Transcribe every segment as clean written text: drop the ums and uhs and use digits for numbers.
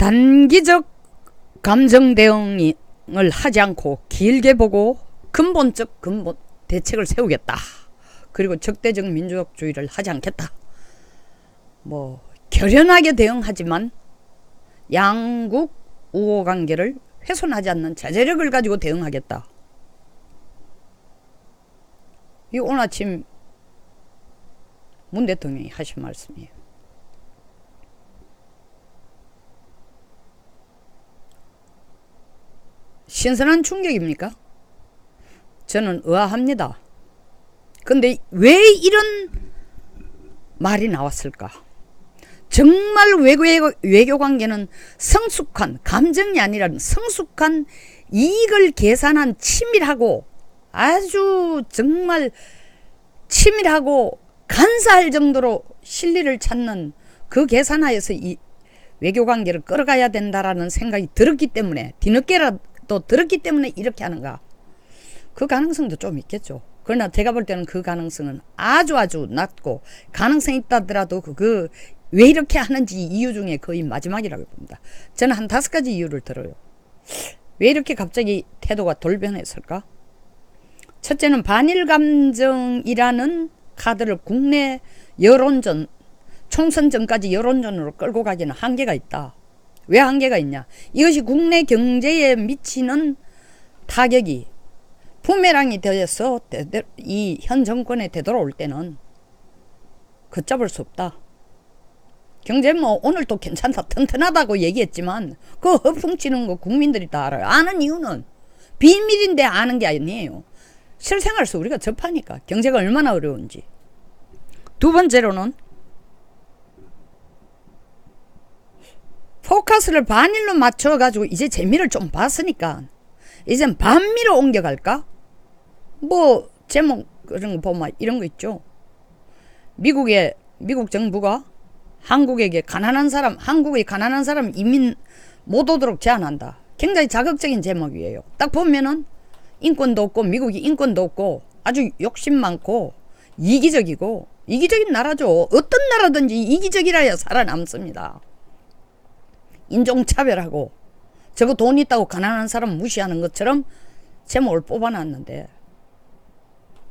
단기적 감정 대응을 하지 않고 길게 보고 근본적 대책을 세우겠다. 그리고 적대적 민족주의를 하지 않겠다. 뭐 결연하게 대응하지만 양국 우호관계를 훼손하지 않는 자제력을 가지고 대응하겠다. 이 오늘 아침 문 대통령이 하신 말씀이에요. 신선한 충격입니까? 저는 의아합니다. 근데 왜 이런 말이 나왔을까? 정말 외교 관계는 성숙한 감정이 아니라 성숙한 이익을 계산한 치밀하고 아주 정말 치밀하고 간사할 정도로 실리를 찾는 그 계산하에서 이 외교 관계를 끌어가야 된다라는 생각이 들었기 때문에 뒤늦게라도 들었기 때문에 이렇게 하는가? 그 가능성도 좀 있겠죠. 그러나 제가 볼 때는 그 가능성은 아주 낮고 가능성이 있다더라도 왜 이렇게 하는지 이유 중에 거의 마지막이라고 봅니다. 저는 한 5가지 이유를 들어요. 왜 이렇게 갑자기 태도가 돌변했을까? 첫째는 반일 감정이라는 카드를 국내 여론전, 총선 전까지 여론전으로 끌고 가기는 한계가 있다. 왜 한계가 있냐? 이것이 국내 경제에 미치는 타격이 부메랑이 되어서 이 현 정권에 되돌아올 때는 걷잡을 수 없다. 경제 뭐 오늘도 괜찮다 튼튼하다고 얘기했지만 그 허풍치는 거 국민들이 다 알아요. 아는 이유는 비밀인데 아는 게 아니에요. 실생활에서 우리가 접하니까 경제가 얼마나 어려운지. 두 번째로는 포커스를 반일로 맞춰가지고 이제 재미를 좀 봤으니까 이젠 반미로 옮겨갈까? 뭐 제목 그런 거 보면 이런 거 있죠. 미국 정부가 한국이 가난한 사람 이민 못 오도록 제한한다. 굉장히 자극적인 제목이에요. 딱 보면은 인권도 없고 미국이 인권도 없고 아주 욕심 많고 이기적인 나라죠. 어떤 나라든지 이기적이라야 살아남습니다. 인종차별하고 저거 돈 있다고 가난한 사람 무시하는 것처럼 제목을 뽑아놨는데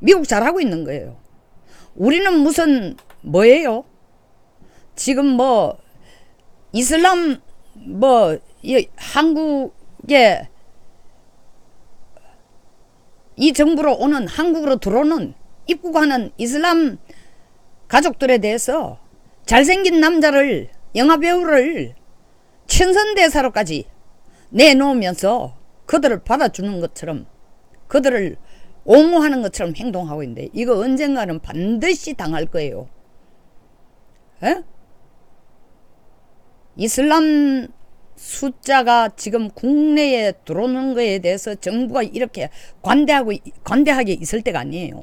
미국 잘하고 있는 거예요. 우리는 무슨 뭐예요? 지금 뭐 이슬람 한국에 이 정부로 오는 한국으로 들어오는 입국하는 이슬람 가족들에 대해서 잘생긴 남자를 영화배우를 친선대사로까지 내놓으면서 그들을 받아주는 것처럼 그들을 옹호하는 것처럼 행동하고 있는데 이거 언젠가는 반드시 당할 거예요. 에? 이슬람 숫자가 지금 국내에 들어오는 거에 대해서 정부가 이렇게 관대하게 있을 때가 아니에요.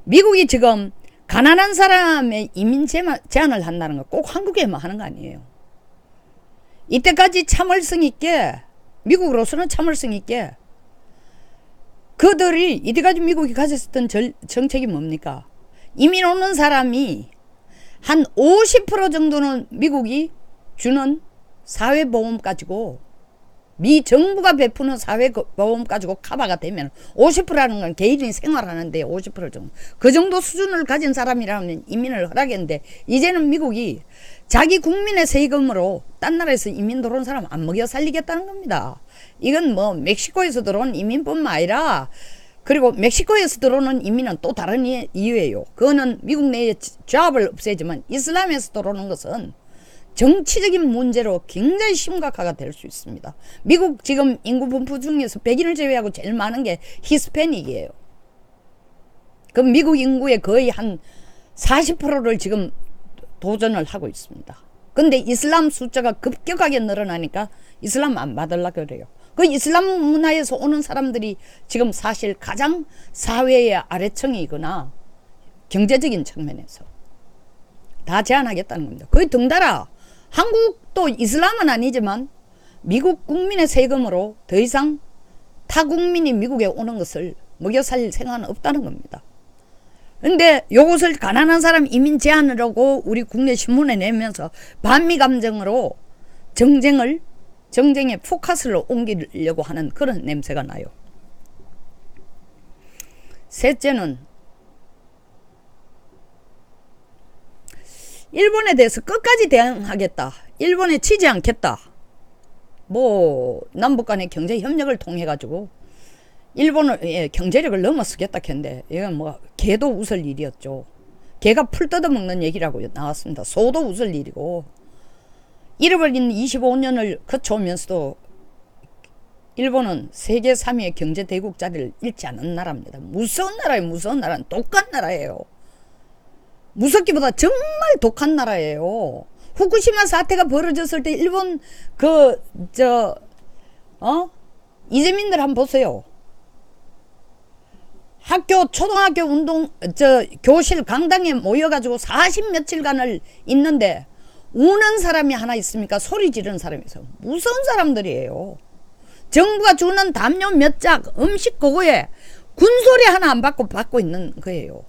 미국이 지금 가난한 사람의 이민 제한을 한다는 거 꼭 한국에만 하는 거 아니에요. 이때까지 참을성 있게 미국으로서는 참을성 있게 그들이 이때까지 미국이 가졌던 정책이 뭡니까? 이민 오는 사람이 한 50% 정도는 미국이 주는 사회보험 가지고 미 정부가 베푸는 사회보험 가지고 커버가 되면 50%라는 건 개인이 생활하는데 50% 정도 그 정도 수준을 가진 사람이라면 이민을 허락했는데 이제는 미국이 자기 국민의 세금으로 딴 나라에서 이민 들어온 사람 안 먹여 살리겠다는 겁니다. 이건 뭐 멕시코에서 들어온 이민뿐만 아니라 그리고 멕시코에서 들어오는 이민은 또 다른 이유예요. 그거는 미국 내에 잡을 없애지만 이슬람에서 들어오는 것은 정치적인 문제로 굉장히 심각하게 될 수 있습니다. 미국 지금 인구 분포 중에서 백인을 제외하고 제일 많은 게 히스패닉이에요. 그럼 미국 인구의 거의 한 40%를 지금 도전을 하고 있습니다. 근데 이슬람 숫자가 급격하게 늘어나니까 이슬람 안 받으려고 그래요. 그 이슬람 문화에서 오는 사람들이 지금 사실 가장 사회의 아래층이거나 경제적인 측면에서 다 제한하겠다는 겁니다. 거의 덩달아 한국도 이슬람은 아니지만 미국 국민의 세금으로 더 이상 타 국민이 미국에 오는 것을 먹여 살릴 생각은 없다는 겁니다. 근데 요것을 가난한 사람 이민 제한하라고 우리 국내 신문에 내면서 반미 감정으로 정쟁의 포커스를 옮기려고 하는 그런 냄새가 나요. 셋째는 일본에 대해서 끝까지 대항하겠다. 일본에 치지 않겠다. 뭐 남북 간의 경제 협력을 통해 가지고 일본을 경제력을 넘어서겠다 했는데 이건 뭐 개도 웃을 일이었죠. 개가 풀 뜯어먹는 얘기라고 나왔습니다. 소도 웃을 일이고 잃어버린 25년을 거쳐오면서도 일본은 세계 3위의 경제 대국 자리를 잃지 않은 나라입니다. 무서운 나라예요. 무서운 나라는 독한 나라예요. 무섭기보다 정말 독한 나라예요. 후쿠시마 사태가 벌어졌을 때 일본 이재민들 한번 보세요. 초등학교 교실 강당에 모여가지고 40 며칠간을 있는데 우는 사람이 하나 있습니까? 소리 지르는 사람이 있어요. 무서운 사람들이에요. 정부가 주는 담요 몇 짝, 음식 그거에 군소리 하나 안 받고 있는 거예요.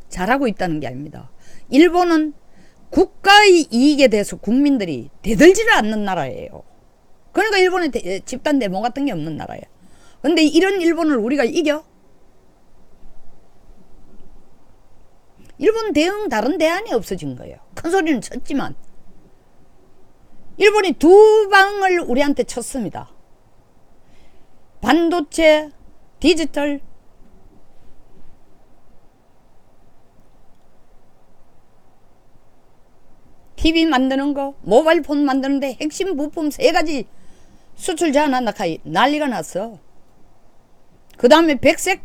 잘하고 있다는 게 아닙니다. 일본은 국가의 이익에 대해서 국민들이 대들지를 않는 나라예요. 그러니까 일본에 집단 데모 같은 게 없는 나라예요. 근데 이런 일본을 우리가 이겨? 일본 대응 다른 대안이 없어진 거예요. 큰 소리는 쳤지만 일본이 두 방을 우리한테 쳤습니다. 반도체, 디지털, TV 만드는 거, 모바일 폰 만드는데 핵심 부품 3가지 수출 제한한다 난리가 났어. 그 다음에 백색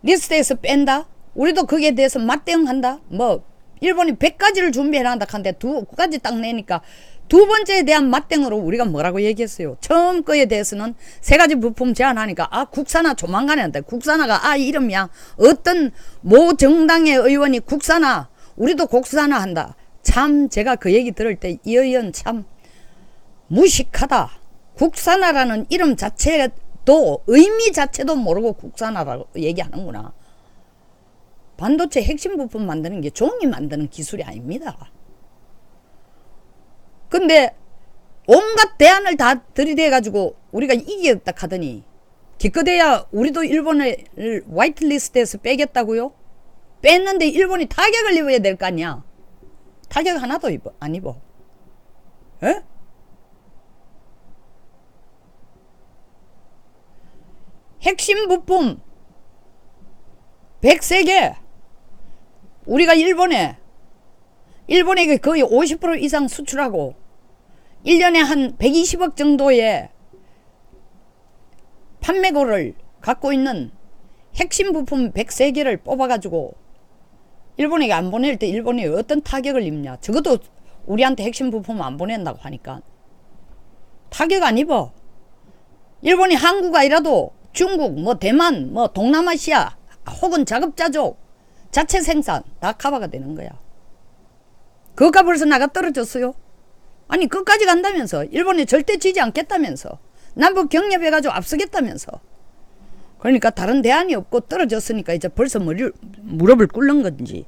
리스트에서 뺀다. 우리도 거기에 대해서 맞대응한다. 뭐 일본이 100가지를 준비해놨다 한데 2가지 딱 내니까 두 번째에 대한 맞대응으로 우리가 뭐라고 얘기했어요. 처음 거에 대해서는 3가지 부품 제한하니까 국산화 조만간에 한다. 국산화가 이름이야. 어떤 모 정당의 의원이 국산화 우리도 국산화 한다. 참 제가 그 얘기 들을 때 이 의원 참 무식하다. 국산화라는 이름 자체도 의미 자체도 모르고 국산화라고 얘기하는구나. 반도체 핵심 부품 만드는 게 종이 만드는 기술이 아닙니다. 근데 온갖 대안을 다 들이대가지고 우리가 이기겠다 하더니 기껏해야 우리도 일본을 화이트리스트에서 빼겠다고요? 뺐는데 일본이 타격을 입어야 될 거 아니야. 타격 하나도 안 입어. 에? 핵심 부품 103개 우리가 일본에 거의 50% 이상 수출하고 1년에 한 120억 정도의 판매고를 갖고 있는 핵심 부품 103개를 뽑아가지고 일본에게 안 보낼 때 일본이 어떤 타격을 입냐. 적어도 우리한테 핵심 부품 안 보낸다고 하니까 타격 안 입어. 일본이 한국 아니라도 중국, 대만, 동남아시아 혹은 자급자족 자체 생산 다 커버가 되는 거야. 그거가 벌써 나가 떨어졌어요. 아니 끝까지 간다면서. 일본이 절대 지지 않겠다면서. 남북 경협해가지고 앞서겠다면서. 그러니까 다른 대안이 없고 떨어졌으니까 이제 벌써 무릎을 꿇는 건지.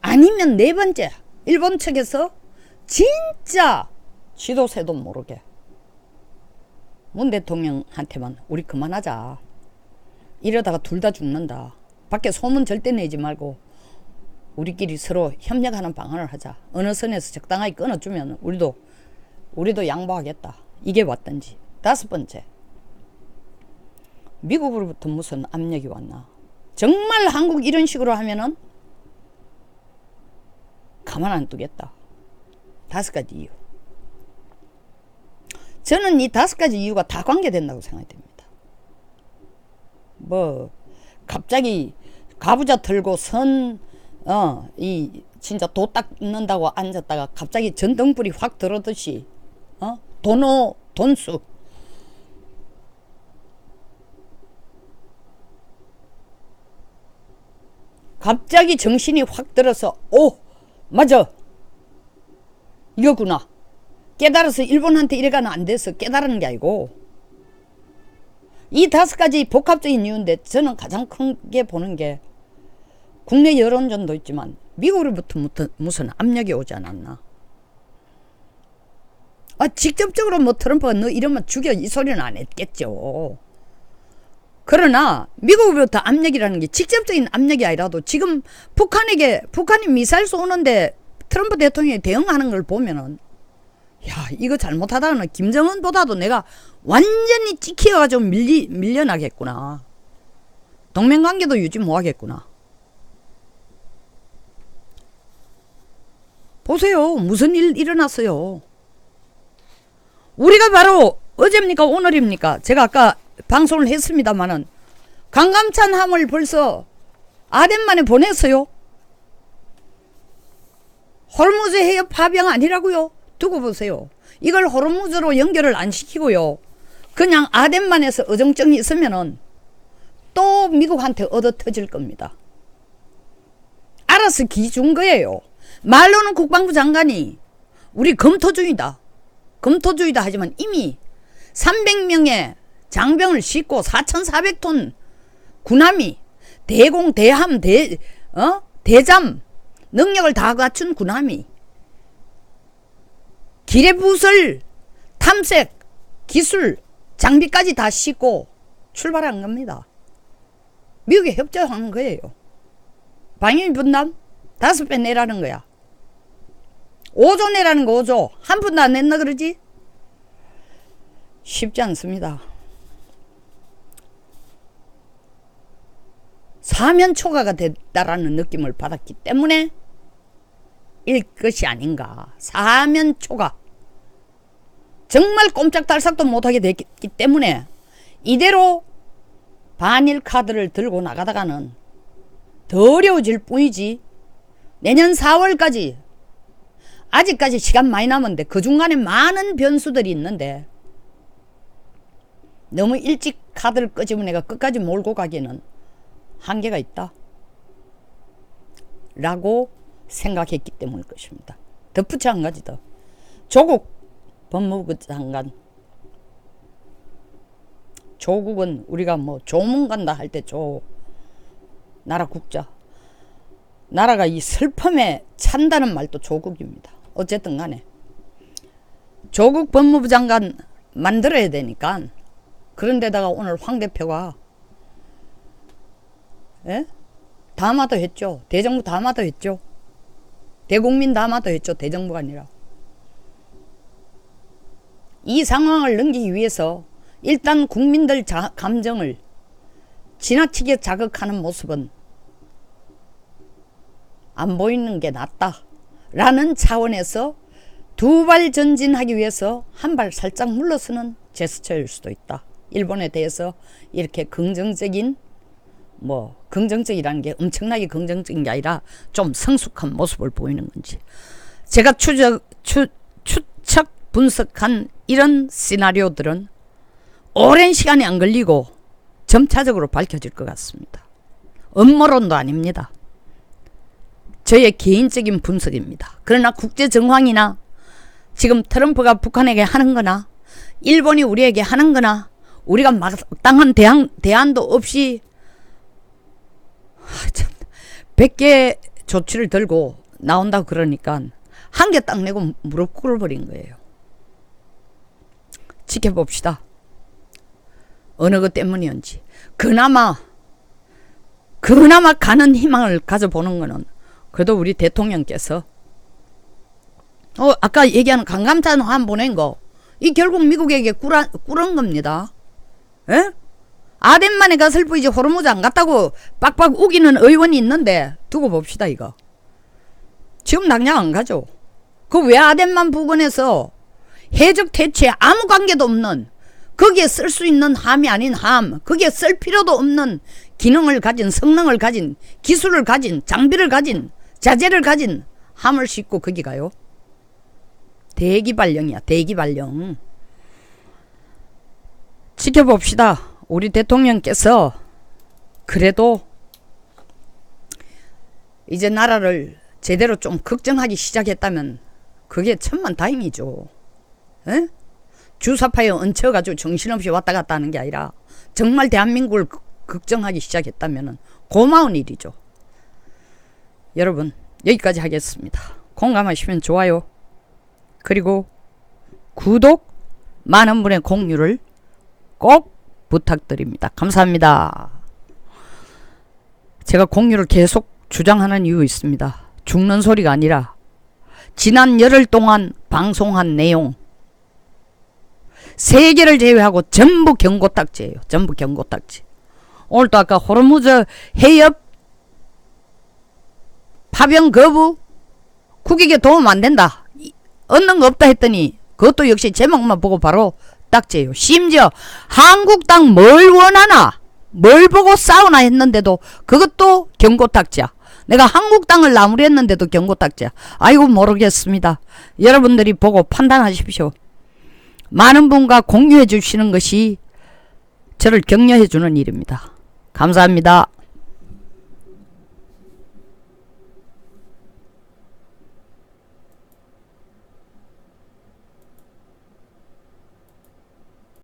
아니면 4번째 일본 측에서 진짜 지도새도 모르게 문 대통령한테만 우리 그만하자. 이러다가 둘 다 죽는다. 밖에 소문 절대 내지 말고 우리끼리 서로 협력하는 방안을 하자. 어느 선에서 적당하게 끊어주면 우리도 양보하겠다. 이게 왔던지. 5번째 미국으로부터 무슨 압력이 왔나. 정말 한국 이런 식으로 하면은 가만 안 두겠다. 5가지 이유. 저는 이 5가지 이유가 다 관계된다고 생각이 됩니다. 갑자기 가부좌 틀고 진짜 도 닦는다고 앉았다가 갑자기 전등불이 확 들어오듯이, 돈수. 갑자기 정신이 확 들어서, 맞아. 이거구나. 깨달아서 일본한테 이래가는 안 돼서 깨달은 게 아니고, 이 5가지 복합적인 이유인데 저는 가장 큰 게 보는 게 국내 여론전도 있지만 미국으로부터 무슨 압력이 오지 않았나. 직접적으로 뭐 트럼프가 너 이러면 죽여 이 소리는 안 했겠죠. 그러나 미국으로부터 압력이라는 게 직접적인 압력이 아니라도 지금 북한이 미사일 쏘는데 트럼프 대통령이 대응하는 걸 보면은 야 이거 잘못하다가는 김정은보다도 내가 완전히 찍혀가지고 밀려나겠구나. 동맹관계도 유지 못하겠구나. 보세요. 무슨 일 일어났어요. 우리가 바로 어제입니까 오늘입니까? 제가 아까 방송을 했습니다마는 강감찬 함을 벌써 아덴만에 보냈어요. 호르무즈 해협 파병 아니라고요. 두고 보세요. 이걸 호르무즈로 연결을 안 시키고요. 그냥 아덴만에서 어정쩡히 있으면은 또 미국한테 얻어 터질 겁니다. 알아서 기준 거예요. 말로는 국방부 장관이 우리 검토주의다. 검토주의다 하지만 이미 300명의 장병을 싣고 4,400톤 군함이 대공, 대함, 대잠 능력을 다 갖춘 군함이 기뢰부설, 탐색, 기술, 장비까지 다 싣고 출발한 겁니다. 미국에 협조하는 거예요. 방위 분담 5배 내라는 거야. 5조 내라는 거 5조. 한 푼도 안 냈나 그러지? 쉽지 않습니다. 사면초가가 됐다라는 느낌을 받았기 때문에 일 것이 아닌가. 사면초가. 정말 꼼짝달싹도 못하게 됐기 때문에 이대로 반일 카드를 들고 나가다가는 더 어려워질 뿐이지. 내년 4월까지 아직까지 시간 많이 남았는데 그 중간에 많은 변수들이 있는데 너무 일찍 카드를 끄집어 내가 끝까지 몰고 가기에는 한계가 있다 라고 생각했기 때문일 것입니다. 덧붙여 한 가지 더. 조국 법무부 장관. 조국은 우리가 뭐 조문 간다 할 때 나라 국자. 나라가 이 슬픔에 찬다는 말도 조국입니다. 어쨌든 간에 조국 법무부 장관 만들어야 되니까 그런데다가 오늘 황 대표가 담화도 했죠. 대정부 담화도 했죠. 대국민 담화도 했죠. 대정부가 아니라. 이 상황을 넘기기 위해서 일단 국민들 감정을 지나치게 자극하는 모습은 안 보이는 게 낫다 라는 차원에서 두 발 전진하기 위해서 한 발 살짝 물러서는 제스처일 수도 있다. 일본에 대해서 이렇게 긍정적이라는 게 엄청나게 긍정적인 게 아니라 좀 성숙한 모습을 보이는 건지. 제가 추측 분석한 이런 시나리오들은 오랜 시간이 안 걸리고 점차적으로 밝혀질 것 같습니다. 음모론도 아닙니다. 저의 개인적인 분석입니다. 그러나 국제 정황이나 지금 트럼프가 북한에게 하는 거나 일본이 우리에게 하는 거나 우리가 마땅한 대안도 없이 100개 조치를 들고 나온다고 그러니까 한 개 딱 내고 무릎 꿇어버린 거예요. 지켜봅시다. 어느 것 때문이었는지. 그나마 가는 희망을 가져보는 거는 그래도 우리 대통령께서 아까 얘기하는 강감찬 함 보낸 거 이 결국 미국에게 꿇은 겁니다. 에? 아덴만에 가서 슬프이지 호르무즈 안 갔다고 빡빡 우기는 의원이 있는데 두고 봅시다 이거. 지금 당장 안 가죠. 그 왜 아덴만 부근에서 해적 퇴치에 아무 관계도 없는 거기에 쓸 수 있는 함이 아닌 함, 거기에 쓸 필요도 없는 기능을 가진, 성능을 가진, 기술을 가진, 장비를 가진, 자재를 가진 함을 싣고 거기 가요. 대기발령이야. 대기발령. 지켜봅시다. 우리 대통령께서 그래도 이제 나라를 제대로 좀 걱정하기 시작했다면 그게 천만다행이죠. 에? 주사파에 얹혀가지고 정신없이 왔다 갔다 하는 게 아니라 정말 대한민국을 걱정하기 시작했다면 고마운 일이죠. 여러분, 여기까지 하겠습니다. 공감하시면 좋아요, 그리고 구독, 많은 분의 공유를 꼭 부탁드립니다. 감사합니다. 제가 공유를 계속 주장하는 이유 있습니다. 죽는 소리가 아니라 지난 열흘 동안 방송한 내용 3개를 제외하고 전부 경고딱지예요. 전부 경고딱지. 오늘도 아까 호르무즈 해협 파병 거부, 국익에 도움 안 된다, 얻는 거 없다 했더니 그것도 역시 제목만 보고 바로 딱지예요. 심지어 한국당 뭘 원하나, 뭘 보고 싸우나 했는데도 그것도 경고딱지야. 내가 한국당을 나무랬는데도 경고딱지야. 아이고 모르겠습니다. 여러분들이 보고 판단하십시오. 많은 분과 공유해 주시는 것이 저를 격려해 주는 일입니다. 감사합니다.